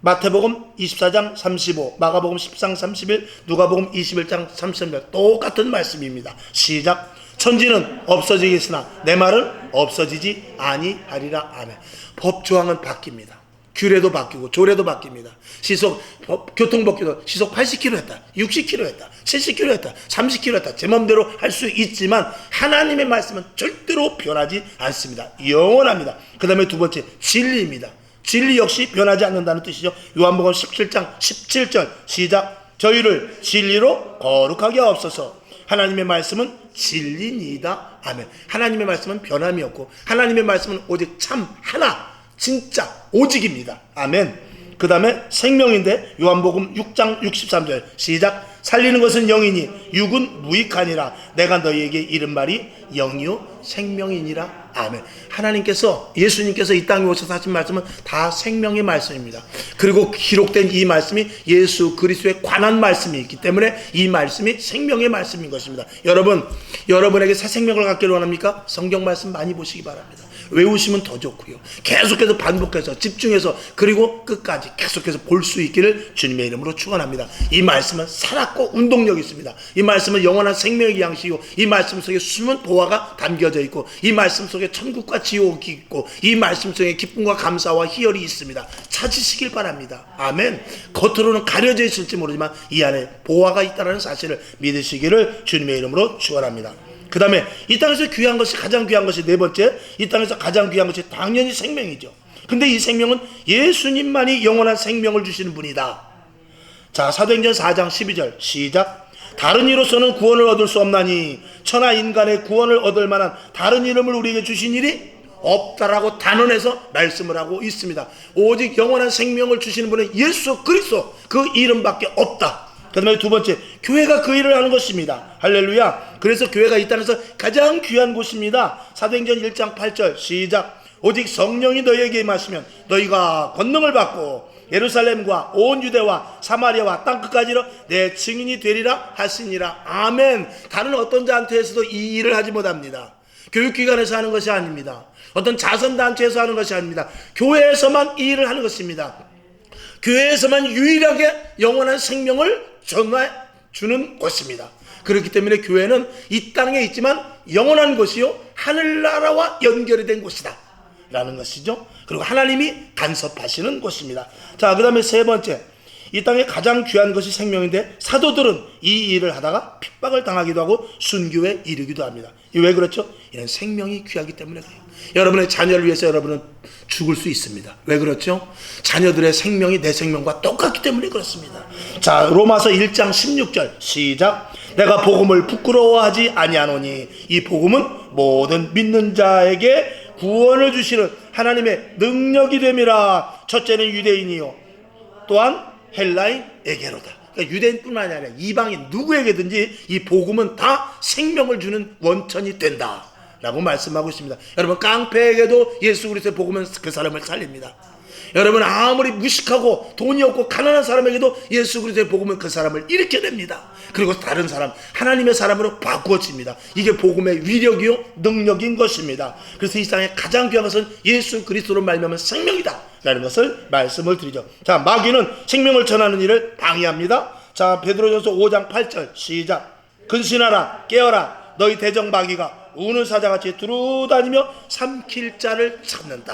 마태복음 24장 35, 마가복음 10장 31, 누가복음 21장 30절 똑같은 말씀입니다. 시작. 천지는 없어지겠으나 내 말은 없어지지 아니하리라. 아멘. 법조항은 바뀝니다. 규례도 바뀌고 조례도 바뀝니다. 교통법규도 시속 80km 했다, 60km 했다, 70km 했다, 30km 했다, 제 마음대로 할 수 있지만 하나님의 말씀은 절대로 변하지 않습니다. 영원합니다. 그 다음에 두 번째, 진리입니다. 진리 역시 변하지 않는다는 뜻이죠. 요한복음 17장 17절 시작. 저희를 진리로 거룩하게 하옵소서. 하나님의 말씀은 진리니이다. 아멘. 하나님의 말씀은 변함이 없고 하나님의 말씀은 오직 참 하나, 진짜 오직입니다. 아멘. 그 다음에 생명인데 요한복음 6장 63절 시작. 살리는 것은 영이니 육은 무익하니라. 내가 너희에게 이른 말이 영이요 생명이니라. 아멘. 하나님께서, 예수님께서 이 땅에 오셔서 하신 말씀은 다 생명의 말씀입니다. 그리고 기록된 이 말씀이 예수 그리스도에 관한 말씀이 있기 때문에 이 말씀이 생명의 말씀인 것입니다. 여러분에게 새 생명을 갖기를 원합니까? 성경 말씀 많이 보시기 바랍니다. 외우시면 더 좋고요. 계속해서 반복해서 집중해서 그리고 끝까지 계속해서 볼 수 있기를 주님의 이름으로 축원합니다. 이 말씀은 살았고 운동력이 있습니다. 이 말씀은 영원한 생명의 양식이고 이 말씀 속에 숨은 보화가 담겨져 있고 이 말씀 속에 천국과 지옥이 있고 이 말씀 속에 기쁨과 감사와 희열이 있습니다. 찾으시길 바랍니다. 아멘. 겉으로는 가려져 있을지 모르지만 이 안에 보화가 있다는 사실을 믿으시기를 주님의 이름으로 축원합니다. 그 다음에 이 땅에서 귀한 것이, 가장 귀한 것이 네 번째, 이 땅에서 가장 귀한 것이 당연히 생명이죠. 근데 이 생명은 예수님만이 영원한 생명을 주시는 분이다. 자, 사도행전 4장 12절 시작. 다른 이로서는 구원을 얻을 수 없나니 천하 인간의 구원을 얻을 만한 다른 이름을 우리에게 주신 일이 없다라고 단언해서 말씀을 하고 있습니다. 오직 영원한 생명을 주시는 분은 예수 그리스도, 그 이름밖에 없다. 그 다음에 두 번째, 교회가 그 일을 하는 것입니다. 할렐루야. 그래서 교회가 이 땅에서 가장 귀한 곳입니다. 사도행전 1장 8절 시작. 오직 성령이 너희에게 임하시면 너희가 권능을 받고 예루살렘과 온 유대와 사마리아와 땅끝까지로 내 증인이 되리라 하시니라. 아멘. 다른 어떤 자한테서도 이 일을 하지 못합니다. 교육기관에서 하는 것이 아닙니다. 어떤 자선단체에서 하는 것이 아닙니다. 교회에서만 이 일을 하는 것입니다. 교회에서만 유일하게 영원한 생명을 전해주는 것입니다. 그렇기 때문에 교회는 이 땅에 있지만 영원한 곳이요 하늘나라와 연결이 된 곳이다 라는 것이죠. 그리고 하나님이 간섭하시는 곳입니다. 자, 그 다음에 세 번째, 이 땅에 가장 귀한 것이 생명인데 사도들은 이 일을 하다가 핍박을 당하기도 하고 순교에 이르기도 합니다. 왜 그렇죠? 이는 생명이 귀하기 때문에 그래요. 여러분의 자녀를 위해서 여러분은 죽을 수 있습니다. 왜 그렇죠? 자녀들의 생명이 내 생명과 똑같기 때문에 그렇습니다. 자, 로마서 1장 16절 시작. 내가 복음을 부끄러워하지 아니하노니 이 복음은 모든 믿는 자에게 구원을 주시는 하나님의 능력이 됨이라. 첫째는 유대인이요 또한 헬라인에게로다. 그러니까 유대인뿐만 아니라 이방인 누구에게든지 이 복음은 다 생명을 주는 원천이 된다 라고 말씀하고 있습니다. 여러분, 깡패에게도 예수 그리스도의 복음은 그 사람을 살립니다. 여러분, 아무리 무식하고 돈이 없고 가난한 사람에게도 예수 그리스도의 복음은 그 사람을 일으켜냅니다. 그리고 다른 사람, 하나님의 사람으로 바꾸어집니다. 이게 복음의 위력이요 능력인 것입니다. 그래서 이 세상에 가장 귀한 것은 예수 그리스도로 말미암은 생명이다 라는 것을 말씀을 드리죠. 자, 마귀는 생명을 전하는 일을 방해합니다. 자, 베드로전서 5장 8절 시작. 근신하라, 깨어라, 너희 대적 마귀가 우는 사자같이 두루다니며 삼킬 자를 찾는다.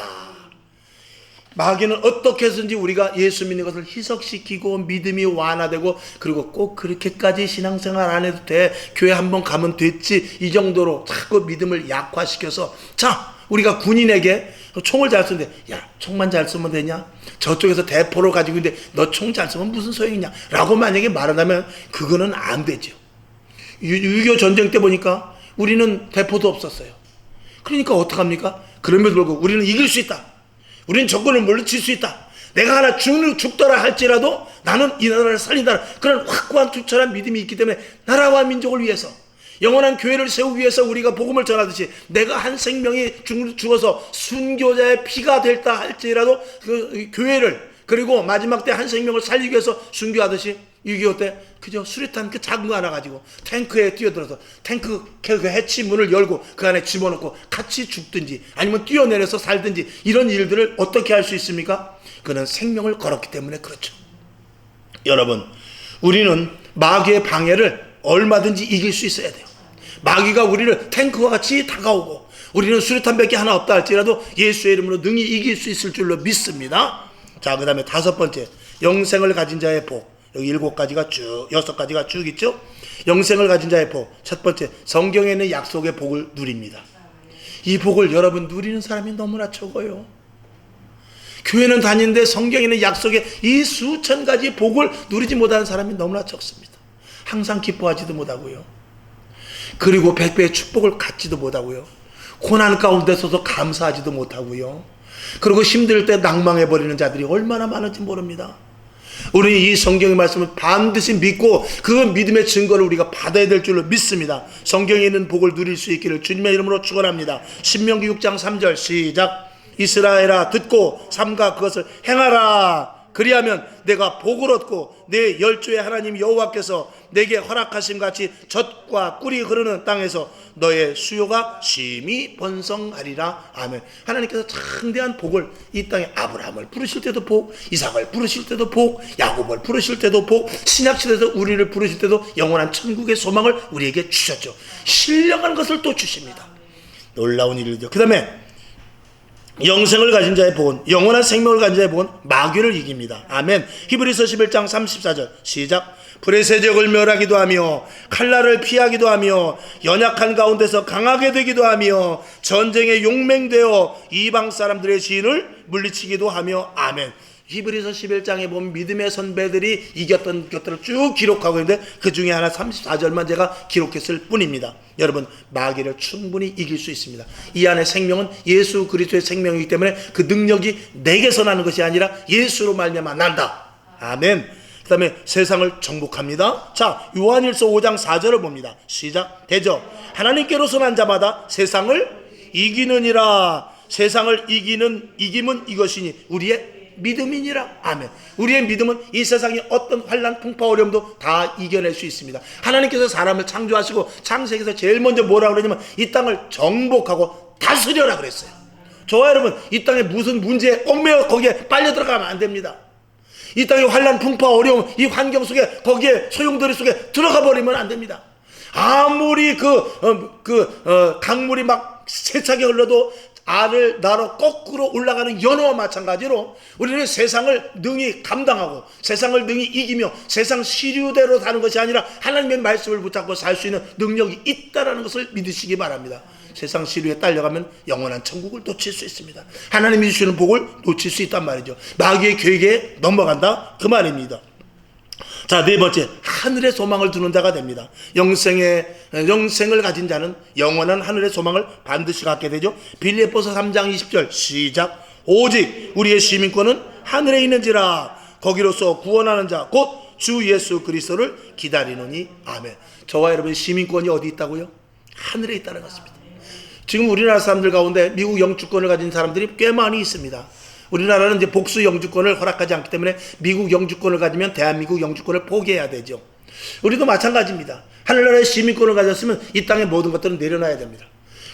마귀는 어떻게 해서든지 우리가 예수 믿는 것을 희석시키고 믿음이 완화되고, 그리고 꼭 그렇게까지 신앙생활 안 해도 돼, 교회 한번 가면 됐지, 이 정도로 자꾸 믿음을 약화시켜서, 자, 우리가 군인에게 총을 잘 쓰는데, 야, 총만 잘 쓰면 되냐? 저쪽에서 대포를 가지고 있는데 너 총 잘 쓰면 무슨 소용이냐? 라고 만약에 말한다면 그거는 안 되죠. 6.25 전쟁 때 보니까 우리는 대포도 없었어요. 그러니까 어떡합니까? 그럼에도 불구하고 우리는 이길 수 있다. 우리는 적군을 물리칠 수 있다. 내가 하나 죽더라 할지라도 나는 이 나라를 살린다. 그런 확고한 투철한 믿음이 있기 때문에 나라와 민족을 위해서, 영원한 교회를 세우기 위해서 우리가 복음을 전하듯이, 내가 한 생명이 죽어서 순교자의 피가 될다 할지라도 그 교회를, 그리고 마지막 때 한 생명을 살리기 위해서 순교하듯이 6.25 때 그저 수류탄 그 작은 거 하나 가지고 탱크에 뛰어들어서 탱크 그 해치문을 열고 그 안에 집어넣고 같이 죽든지 아니면 뛰어내려서 살든지, 이런 일들을 어떻게 할 수 있습니까? 그는 생명을 걸었기 때문에 그렇죠. 여러분, 우리는 마귀의 방해를 얼마든지 이길 수 있어야 돼요. 마귀가 우리를 탱크와 같이 다가오고 우리는 수류탄밖에 하나 없다 할지라도 예수의 이름으로 능히 이길 수 있을 줄로 믿습니다. 자, 그 다음에 5번째, 영생을 가진 자의 복. 여기 7가지가 쭉, 6가지가 쭉 있죠. 영생을 가진 자의 복. 첫 번째, 성경에 있는 약속의 복을 누립니다. 이 복을 여러분 누리는 사람이 너무나 적어요. 교회는 다니는데 성경에 있는 약속의 이 수천 가지 복을 누리지 못하는 사람이 너무나 적습니다. 항상 기뻐하지도 못하고요. 그리고 백배의 축복을 갖지도 못하고요. 고난 가운데서도 감사하지도 못하고요. 그리고 힘들 때 낭망해버리는 자들이 얼마나 많은지 모릅니다. 우리 이 성경의 말씀을 반드시 믿고 그 믿음의 증거를 우리가 받아야 될 줄로 믿습니다. 성경에 있는 복을 누릴 수 있기를 주님의 이름으로 축원합니다. 신명기 6장 3절 시작. 이스라엘아 듣고 삼가 그것을 행하라. 그리하면 내가 복을 얻고 내 열조의 하나님 여호와께서 내게 허락하심 같이 젖과 꿀이 흐르는 땅에서 너의 수요가 심히 번성하리라. 아멘. 하나님께서 창대한 복을 이 땅에, 아브라함을 부르실 때도 복, 이삭을 부르실 때도 복, 야곱을 부르실 때도 복, 신약시대에서 우리를 부르실 때도 영원한 천국의 소망을 우리에게 주셨죠. 신령한 것을 또 주십니다. 놀라운 일이죠. 그 다음에 영생을 가진 자의 복은, 영원한 생명을 가진 자의 복은 마귀를 이깁니다. 아멘. 히브리서 11장 34절 시작. 불의 세력을 멸하기도 하며 칼날을 피하기도 하며 연약한 가운데서 강하게 되기도 하며 전쟁에 용맹되어 이방 사람들의 시인을 물리치기도 하며. 아멘. 히브리서 11장에 보면 믿음의 선배들이 이겼던 것들을 쭉 기록하고 있는데 그 중에 하나 34절만 제가 기록했을 뿐입니다. 여러분, 마귀를 충분히 이길 수 있습니다. 이 안에 생명은 예수 그리스도의 생명이기 때문에 그 능력이 내게서 나는 것이 아니라 예수로 말미암아 난다. 아멘. 그 다음에 세상을 정복합니다. 자, 요한일서 5장 4절을 봅니다. 시작. 대저 하나님께로서 난 자마다 세상을 이기느니라. 세상을 이김은 이것이니 우리의 믿음이니라. 아멘. 우리의 믿음은 이 세상의 어떤 환난, 풍파, 어려움도 다 이겨낼 수 있습니다. 하나님께서 사람을 창조하시고 창세기에서 제일 먼저 뭐라고 그러냐면 이 땅을 정복하고 다스려라 그랬어요. 저와 여러분, 이 땅에 무슨 문제에 얽매여 거기에 빨려 들어가면 안 됩니다. 이 땅의 환난, 풍파, 어려움, 이 환경 속에, 거기에 소용돌이 속에 들어가 버리면 안 됩니다. 아무리 강물이 막 세차게 흘러도 알을 나로 거꾸로 올라가는 연어와 마찬가지로 우리는 세상을 능히 감당하고 세상을 능히 이기며 세상 시류대로 사는 것이 아니라 하나님의 말씀을 붙잡고 살 수 있는 능력이 있다는 것을 믿으시기 바랍니다. 세상 시류에 딸려가면 영원한 천국을 놓칠 수 있습니다. 하나님이 주시는 복을 놓칠 수 있단 말이죠. 마귀의 계획에 넘어간다 그 말입니다. 자, 4번째, 하늘의 소망을 두는 자가 됩니다. 영생을 가진 자는 영원한 하늘의 소망을 반드시 갖게 되죠. 빌립보서 3장 20절 시작. 오직 우리의 시민권은 하늘에 있는지라. 거기로서 구원하는 자 곧 주 예수 그리스도를 기다리노니. 아멘. 저와 여러분의 시민권이 어디 있다고요? 하늘에 있다는 것입니다. 지금 우리나라 사람들 가운데 미국 영주권을 가진 사람들이 꽤 많이 있습니다. 우리나라는 이제 복수 영주권을 허락하지 않기 때문에 미국 영주권을 가지면 대한민국 영주권을 포기해야 되죠. 우리도 마찬가지입니다. 하늘나라의 시민권을 가졌으면 이 땅의 모든 것들은 내려놔야 됩니다.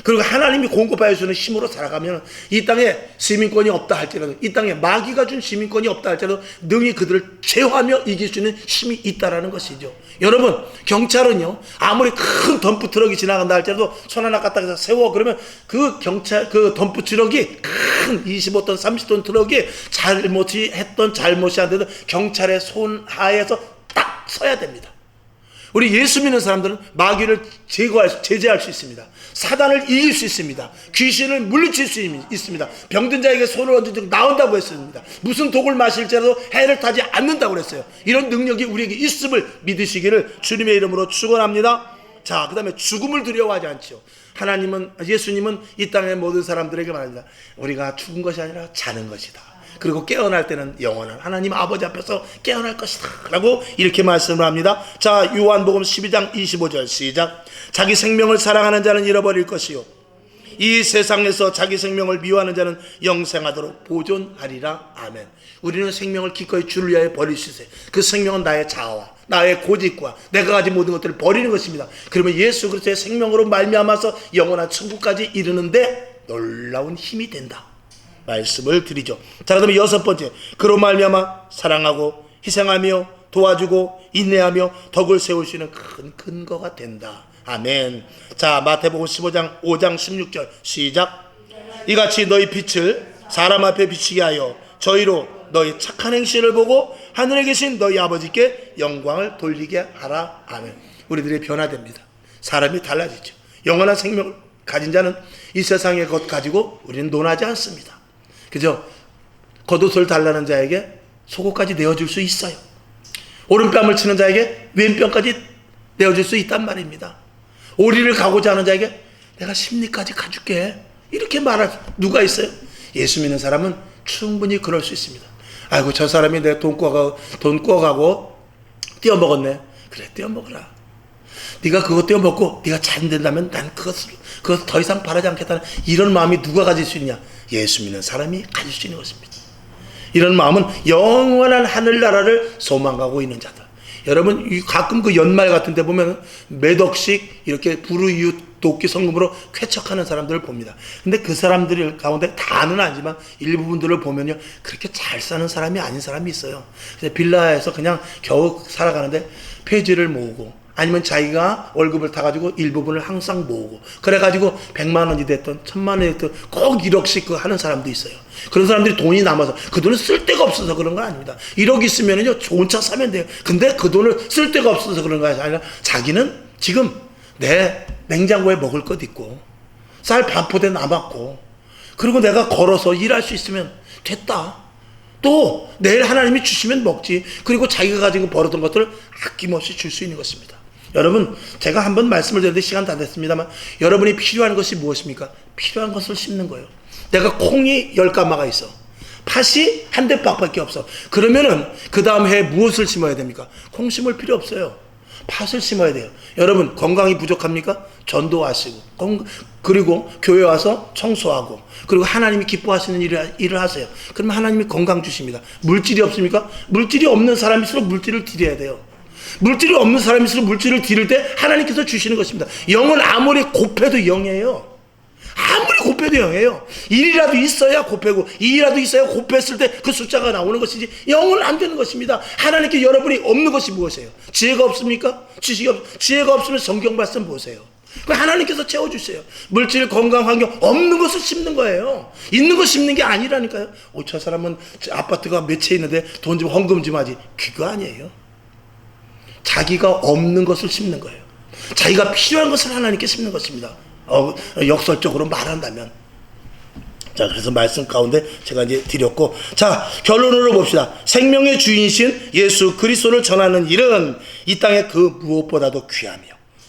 그리고 하나님이 공급하여 주는 힘으로 살아가면 이 땅에 시민권이 없다 할지라도, 이 땅에 마귀가 준 시민권이 없다 할지라도 능히 그들을 제어하며 이길 수 있는 힘이 있다라는 것이죠. 여러분, 경찰은요, 아무리 큰 덤프 트럭이 지나간다 할지라도 손 하나 갖다 해서 세워 그러면 그 덤프 트럭이 큰 25톤 30톤 트럭이 잘못이 안 돼도 경찰의 손 하에서 딱 서야 됩니다. 우리 예수 믿는 사람들은 마귀를 제재할 수 있습니다. 사단을 이길 수 있습니다. 귀신을 물리칠 수 있습니다. 병든 자에게 손을 얹어주고 나온다고 했습니다. 무슨 독을 마실지라도 해를 타지 않는다고 그랬어요. 이런 능력이 우리에게 있음을 믿으시기를 주님의 이름으로 축원합니다. 자, 그 다음에 죽음을 두려워하지 않죠. 예수님은 이 땅의 모든 사람들에게 말합니다. 우리가 죽은 것이 아니라 자는 것이다. 그리고 깨어날 때는 영원한 하나님 아버지 앞에서 깨어날 것이다 라고 이렇게 말씀을 합니다. 자, 요한복음 12장 25절 시작. 자기 생명을 사랑하는 자는 잃어버릴 것이요 이 세상에서 자기 생명을 미워하는 자는 영생하도록 보존하리라. 아멘. 우리는 생명을 기꺼이 주를 위하여 버릴 수 있어요. 그 생명은 나의 자아와 나의 고집과 내가 가진 모든 것들을 버리는 것입니다. 그러면 예수 그리스도의 생명으로 말미암아서 영원한 천국까지 이르는데 놀라운 힘이 된다 말씀을 드리죠. 자, 그다음에 6번째, 그로 말미암아 사랑하고 희생하며 도와주고 인내하며 덕을 세울 수 있는 큰 근거가 된다. 아멘. 자, 마태복음 15장 5장 16절 시작. 이같이 너희 빛을 사람 앞에 비치게 하여 저희로 너희 착한 행실을 보고 하늘에 계신 너희 아버지께 영광을 돌리게 하라. 아멘. 우리들이 변화됩니다. 사람이 달라지죠. 영원한 생명을 가진 자는 이 세상의 것 가지고 우리는 논하지 않습니다. 그죠? 겉옷을 달라는 자에게 속옷까지 내어줄 수 있어요. 오른뺨을 치는 자에게 왼뺨까지 내어줄 수 있단 말입니다. 오리를 가고자 하는 자에게 내가 십리까지 가줄게 이렇게 말할 누가 있어요? 예수 믿는 사람은 충분히 그럴 수 있습니다. 아이고, 저 사람이 내 돈 꿔가고 떼어먹었네. 그래, 떼어먹어라. 네가 그거 떼어먹고 네가 잘 된다면 난 그것 더 이상 바라지 않겠다는 이런 마음이 누가 가질 수 있냐? 예수 믿는 사람이 가질 수 있는 것입니다. 이런 마음은 영원한 하늘나라를 소망하고 있는 자다. 여러분, 가끔 그 연말 같은 데 보면 몇 억씩 이렇게 불우이웃 돕기 성금으로 쾌척하는 사람들을 봅니다. 근데 그 사람들 가운데 다는 아니지만 일부분들을 보면요, 그렇게 잘 사는 사람이 아닌 사람이 있어요. 그래서 빌라에서 그냥 겨우 살아가는데 폐지를 모으고 아니면 자기가 월급을 타가지고 일부분을 항상 모으고 그래가지고 100만 원이 됐든 1000만 원이 됐든 꼭 1억씩 하는 사람도 있어요. 그런 사람들이 돈이 남아서 그 돈을 쓸 데가 없어서 그런 건 아닙니다. 1억 있으면요 좋은 차 사면 돼요. 근데 그 돈을 쓸 데가 없어서 그런 거 아니라 자기는 지금 내 냉장고에 먹을 것 있고 쌀 반포대 남았고 그리고 내가 걸어서 일할 수 있으면 됐다. 또 내일 하나님이 주시면 먹지. 그리고 자기가 가지고 벌었던 것들을 아낌없이 줄 수 있는 것입니다. 여러분, 제가 한번 말씀을 드렸는데 시간 다 됐습니다만 여러분이 필요한 것이 무엇입니까? 필요한 것을 심는 거예요. 내가 콩이 10가마가 있어. 팥이 한 대박밖에 없어. 그러면은 그 다음 해에 무엇을 심어야 됩니까? 콩 심을 필요 없어요. 팥을 심어야 돼요. 여러분, 건강이 부족합니까? 전도하시고 그리고 교회 와서 청소하고 그리고 하나님이 기뻐하시는 일을 하세요. 그러면 하나님이 건강 주십니다. 물질이 없습니까? 물질이 없는 사람일수록 물질을 드려야 돼요. 물질이 없는 사람일수록 물질을 드릴 때 하나님께서 주시는 것입니다. 영은 아무리 곱해도 0이에요. 아무리 곱해도 0이에요. 1이라도 있어야 곱해고 2라도 있어야 곱했을 때 그 숫자가 나오는 것이지 0은 안 되는 것입니다. 하나님께 여러분이 없는 것이 무엇이에요? 지혜가 없습니까? 지혜가 없으면 성경 말씀 보세요. 하나님께서 채워주세요. 물질, 건강, 환경 없는 것을 심는 거예요. 있는 거 심는 게 아니라니까요. 저 사람은 아파트가 몇 채 있는데 돈 좀 헌금 좀 하지. 그거 아니에요. 자기가 없는 것을 심는 거예요. 자기가 필요한 것을 하나님께 심는 것입니다. 역설적으로 말한다면. 자, 그래서 말씀 가운데 제가 이제 드렸고, 자, 결론으로 봅시다. 생명의 주인이신 예수 그리스도를 전하는 일은 이 땅에 그 무엇보다도 귀하며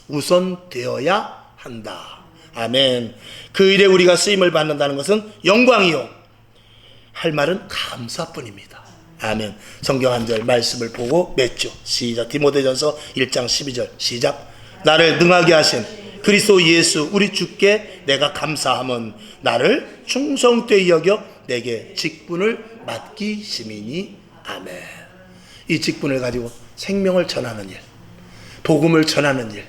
우선되어야 한다. 아멘. 그 일에 우리가 쓰임을 받는다는 것은 영광이요, 할 말은 감사뿐입니다. 아멘. 성경 한 절 말씀을 보고 맺죠. 시작. 디모데전서 1장 12절 시작. 나를 능하게 하신 그리스도 예수 우리 주께 내가 감사함은 나를 충성되이 여겨 내게 직분을 맡기심이니. 아멘. 이 직분을 가지고 생명을 전하는 일, 복음을 전하는 일,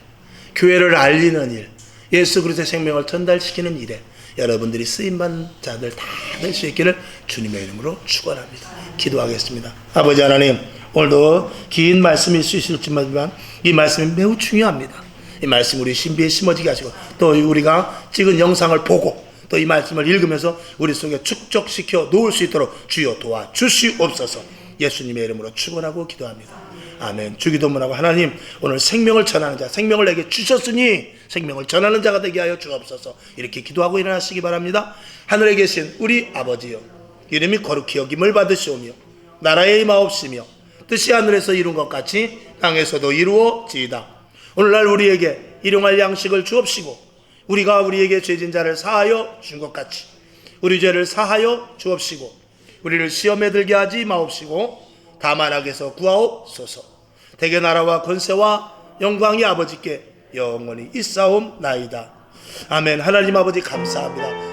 교회를 알리는 일, 예수 그리스도의 생명을 전달시키는 일에 여러분들이 쓰임받는 자들 다 될 수 있기를 주님의 이름으로 축원합니다. 기도하겠습니다. 아버지 하나님, 오늘도 긴 말씀일 수 있을지만 이 말씀이 매우 중요합니다. 이 말씀 우리 신비에 심어지게 하시고, 또 우리가 찍은 영상을 보고 또 이 말씀을 읽으면서 우리 속에 축적시켜 놓을 수 있도록 주여 도와주시옵소서. 예수님의 이름으로 축원하고 기도합니다. 아멘. 주기도문하고, 하나님 오늘 생명을 전하는 자, 생명을 내게 주셨으니 생명을 전하는 자가 되게 하여 주옵소서. 이렇게 기도하고 일어나시기 바랍니다. 하늘에 계신 우리 아버지여, 이름이 거룩히 여김을 받으시오며 나라의 임하옵시며 뜻이 하늘에서 이룬 것 같이 땅에서도 이루어지이다. 오늘날 우리에게 일용할 양식을 주옵시고, 우리가 우리에게 죄진 자를 사하여 준 것 같이 우리 죄를 사하여 주옵시고, 우리를 시험에 들게 하지 마옵시고 다만 악에서 구하옵소서. 대개 나라와 권세와 영광이 아버지께 영원히 있사옵나이다. 아멘. 하나님 아버지 감사합니다.